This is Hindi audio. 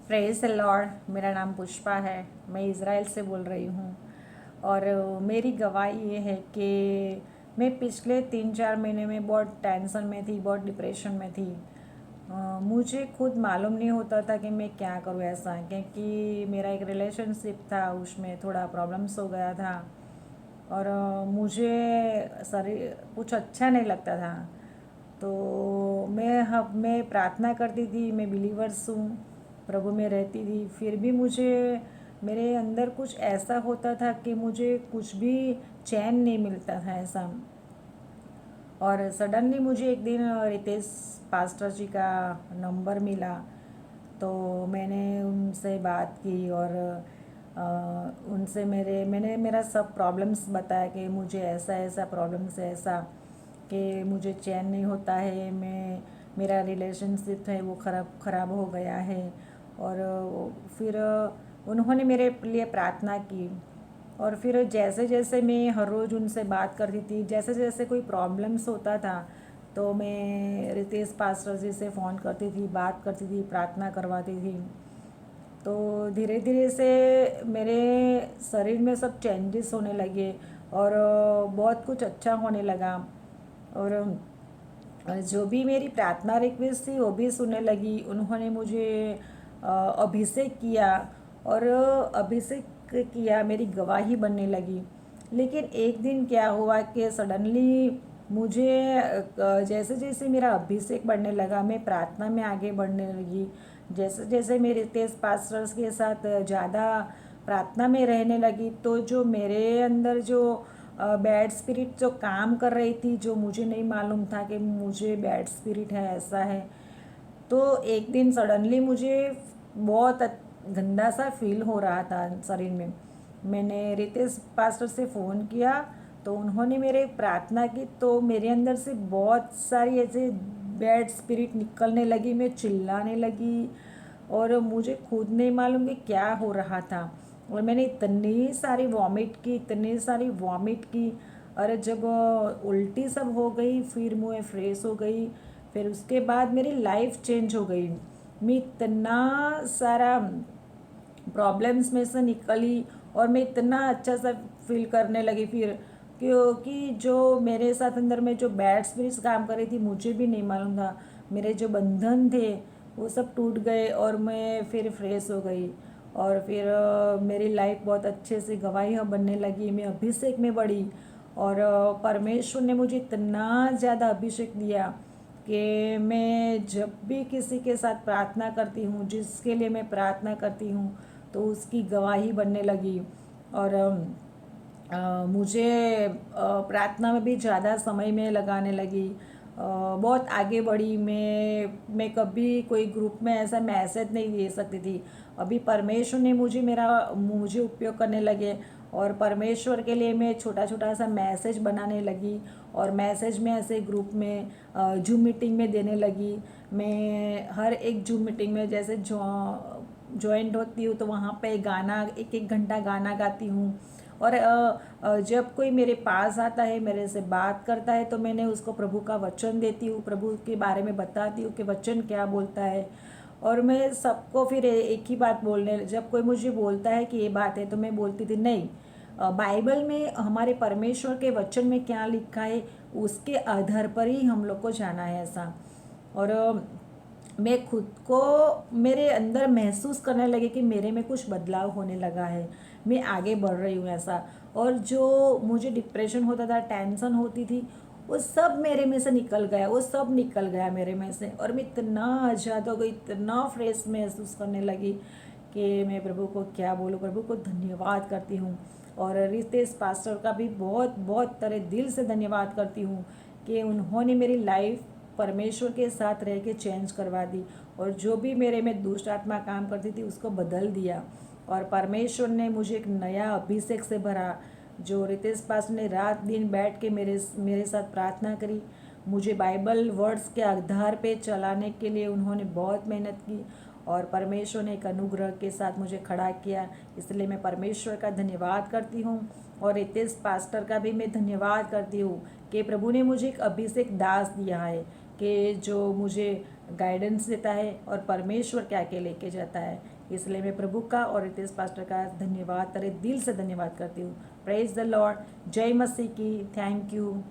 Praise the Lord. मेरा नाम पुष्पा है। मैं इज़राइल से बोल रही हूँ। और मेरी गवाही ये है कि मैं पिछले 3-4 महीने में बहुत टेंशन में थी, बहुत डिप्रेशन में थी। मुझे खुद मालूम नहीं होता था कि मैं क्या करूँ ऐसा, क्योंकि मेरा एक रिलेशनशिप था, उसमें थोड़ा प्रॉब्लम्स हो गया था। और मुझे शरीर कुछ अच्छा नहीं लगता था। तो मैं प्रार्थना करती थी, मैं बिलीवर्स हूँ, प्रभु में रहती थी। फिर भी मुझे मेरे अंदर कुछ ऐसा होता था कि मुझे कुछ भी चैन नहीं मिलता था ऐसा। और सडनली मुझे एक दिन रितेश पास्टर जी का नंबर मिला। तो मैंने उनसे बात की और उनसे मैंने मेरा सब प्रॉब्लम्स बताया कि मुझे ऐसा ऐसा प्रॉब्लम्स है, ऐसा कि मुझे चैन नहीं होता है, मेरा रिलेशनशिप है वो ख़राब हो गया है। और फिर उन्होंने मेरे लिए प्रार्थना की। और फिर जैसे जैसे मैं हर रोज़ उनसे बात करती थी, जैसे जैसे कोई प्रॉब्लम्स होता था, तो मैं रितेश पास्टर जी से फ़ोन करती थी, बात करती थी, प्रार्थना करवाती थी। तो धीरे धीरे से मेरे शरीर में सब चेंजेस होने लगे और बहुत कुछ अच्छा होने लगा। और जो भी मेरी प्रार्थना रिक्वेस्ट थी वो भी सुनने लगी। उन्होंने मुझे अभिषेक किया और अभिषेक किया, मेरी गवाही बनने लगी। लेकिन एक दिन क्या हुआ कि सडनली मुझे जैसे जैसे मेरा अभिषेक बढ़ने लगा, मैं प्रार्थना में आगे बढ़ने लगी। जैसे जैसे मेरे तेज पास्टर्स के साथ ज़्यादा प्रार्थना में रहने लगी, तो जो मेरे अंदर जो बैड स्पिरिट जो काम कर रही थी, जो मुझे नहीं मालूम था कि मुझे बैड स्पिरिट है, ऐसा है। तो एक दिन सडनली मुझे बहुत गंदा सा फील हो रहा था शरीर में। मैंने रितेश पास्टर से फ़ोन किया, तो उन्होंने मेरे प्रार्थना की, तो मेरे अंदर से बहुत सारी ऐसे बैड स्पिरिट निकलने लगी। मैं चिल्लाने लगी और मुझे खुद नहीं मालूम कि क्या हो रहा था। और मैंने इतनी सारी वॉमिट की, इतनी सारी वॉमिट की। और जब उल्टी सब हो गई, फिर मुँह फ्रेश हो गई। फिर उसके बाद मेरी लाइफ चेंज हो गई। मैं इतना सारा प्रॉब्लम्स में से निकली और मैं इतना अच्छा सा फील करने लगी फिर। क्योंकि जो मेरे साथ अंदर में जो बैड स्पिरिट्स काम कर रही थी, मुझे भी नहीं मालूम था। मेरे जो बंधन थे वो सब टूट गए और मैं फिर फ्रेश हो गई। और फिर मेरी लाइफ बहुत अच्छे से गवाही बनने लगी, मैं अभिषेक में बढ़ी। और परमेश्वर ने मुझे इतना ज़्यादा अभिषेक दिया कि मैं जब भी किसी के साथ प्रार्थना करती हूँ, जिसके लिए मैं प्रार्थना करती हूँ, तो उसकी गवाही बनने लगी। और मुझे प्रार्थना में भी ज़्यादा समय में लगाने लगी। बहुत आगे बढ़ी। मैं कभी कोई ग्रुप में ऐसा मैसेज नहीं दे सकती थी। अभी परमेश्वर ने मुझे उपयोग करने लगे और परमेश्वर के लिए मैं छोटा छोटा सा मैसेज बनाने लगी। और मैसेज में ऐसे ग्रुप में जूम मीटिंग में देने लगी। मैं हर एक जूम मीटिंग में जैसे जॉइंट होती हूँ, तो वहाँ पे गाना 1-1 घंटा गाना गाती हूँ। और जब कोई मेरे पास आता है, मेरे से बात करता है, तो मैंने उसको प्रभु का वचन देती हूँ, प्रभु के बारे में बताती हूँ कि वचन क्या बोलता है। और मैं सबको फिर एक ही बात बोलने, जब कोई मुझे बोलता है कि ये बात है, तो मैं बोलती थी नहीं, बाइबल में हमारे परमेश्वर के वचन में क्या लिखा है, उसके आधार पर ही हम लोग को जाना है ऐसा। और मैं खुद को मेरे अंदर महसूस करने लगे कि मेरे में कुछ बदलाव होने लगा है, मैं आगे बढ़ रही हूँ ऐसा। और जो मुझे डिप्रेशन होता था, टेंशन होती थी, वो सब मेरे में से निकल गया, वो सब निकल गया मेरे में से। और मैं इतना आज़ाद हो गई, इतना फ्रेश महसूस करने लगी कि मैं प्रभु को क्या बोलूँ, प्रभु को धन्यवाद करती हूँ। और रितेश पास्टर का भी बहुत बहुत तरह दिल से धन्यवाद करती हूँ कि उन्होंने मेरी लाइफ परमेश्वर के साथ रह के चेंज करवा दी। और जो भी मेरे में दुष्ट आत्मा काम करती थी, उसको बदल दिया। और परमेश्वर ने मुझे एक नया अभिषेक से भरा। जो रितेश पास ने रात दिन बैठ के मेरे साथ प्रार्थना करी, मुझे बाइबल वर्ड्स के आधार पे चलाने के लिए उन्होंने बहुत मेहनत की। और परमेश्वर ने एक अनुग्रह के साथ मुझे खड़ा किया, इसलिए मैं परमेश्वर का धन्यवाद करती हूँ। और रितेश पास्टर का भी मैं धन्यवाद करती हूँ कि प्रभु ने मुझे एक अभिषेक दास दिया है, कि जो मुझे गाइडेंस देता है और परमेश्वर क्या के लेके जाता है। इसलिए मैं प्रभु का और रितेश पास्टर का धन्यवाद, तहे दिल से धन्यवाद करती हूँ। प्रेज द लॉर्ड, जय मसीह की, थैंक यू।